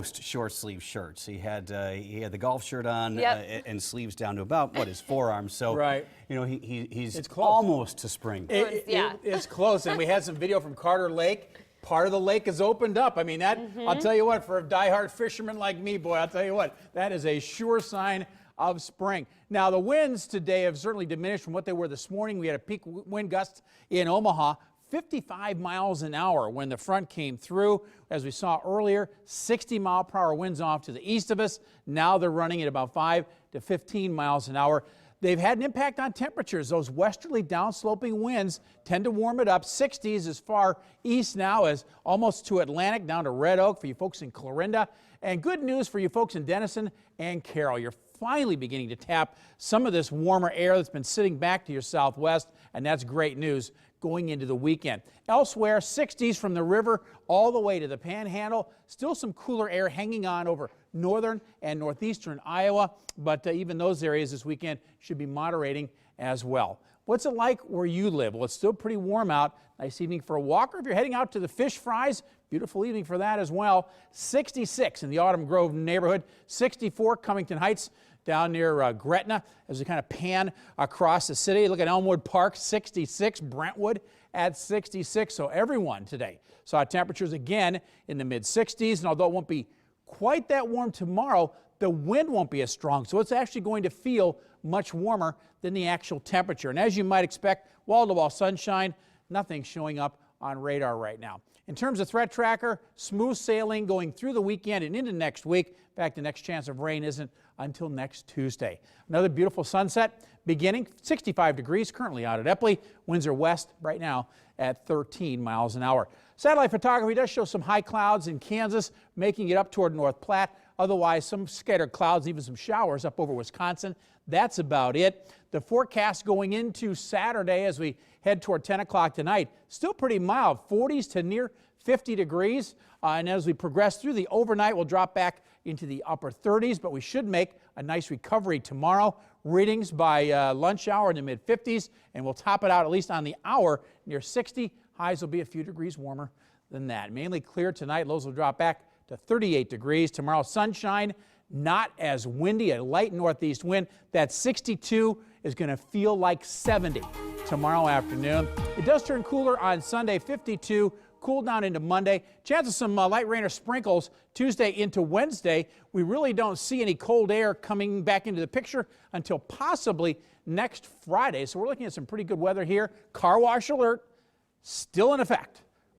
short sleeve shirts. He had the golf shirt on and sleeves down to about his forearm. So you know he's almost to spring. It's close, and we had some video from Carter Lake. Part of the lake is opened up. I mean that. I'll tell you what, for a diehard fisherman like me, boy, I'll tell you what, that is a sure sign of spring. Now the winds today have certainly diminished from what they were this morning. We had a peak wind gust in Omaha. 55 miles an hour when the front came through. As we saw earlier, 60-mile-per-hour winds off to the east of us. Now they're running at about 5 to 15 miles an hour. They've had an impact on temperatures. Those westerly downsloping winds tend to warm it up. 60s as far east now as almost to Atlantic, down to Red Oak for you folks in Clarinda. And good news for you folks in Denison and Carroll. You're finally beginning to tap some of this warmer air that's been sitting back to your southwest, and that's great news going into the weekend. Elsewhere, 60s from the river all the way to the Panhandle. Still some cooler air hanging on over northern and northeastern Iowa, but even those areas this weekend should be moderating as well. What's it like where you live? Well, it's still pretty warm out. Nice evening for a walk, or if you're heading out to the fish fries, beautiful evening for that as well. 66 in the Autumn Grove neighborhood, 64 Cummington Heights down near Gretna as we kind of pan across the city. Look at Elmwood Park, 66, Brentwood at 66. So everyone today saw temperatures again in the mid-60s, and although it won't be quite that warm tomorrow, the wind won't be as strong, so it's actually going to feel much warmer than the actual temperature. And as you might expect, wall-to-wall sunshine, nothing showing up on radar right now. In terms of threat tracker, smooth sailing going through the weekend and into next week. In fact, the next chance of rain isn't until next Tuesday. Another beautiful sunset beginning, 65 degrees currently out at Epley. Winds are west right now at 13 miles an hour. Satellite photography does show some high clouds in Kansas, making it up toward North Platte. Otherwise, some scattered clouds, even some showers up over Wisconsin. That's about it. The forecast going into Saturday as we head toward 10 o'clock tonight, still pretty mild, 40s to near 50 degrees. And as we progress through the overnight, we'll drop back into the upper 30s, but we should make a nice recovery tomorrow. Readings by lunch hour in the mid-50s, and we'll top it out at least on the hour near 60. Highs will be a few degrees warmer than that. Mainly clear tonight. Lows will drop back to 38 degrees. Tomorrow, sunshine, not as windy, a light northeast wind. That 62 is going to feel like 70 tomorrow afternoon. It does turn cooler on Sunday, 52. Cool down into Monday. Chance of some light rain or sprinkles Tuesday into Wednesday. We really don't see any cold air coming back into the picture until possibly next Friday. So we're looking at some pretty good weather here. Car wash alert still in effect.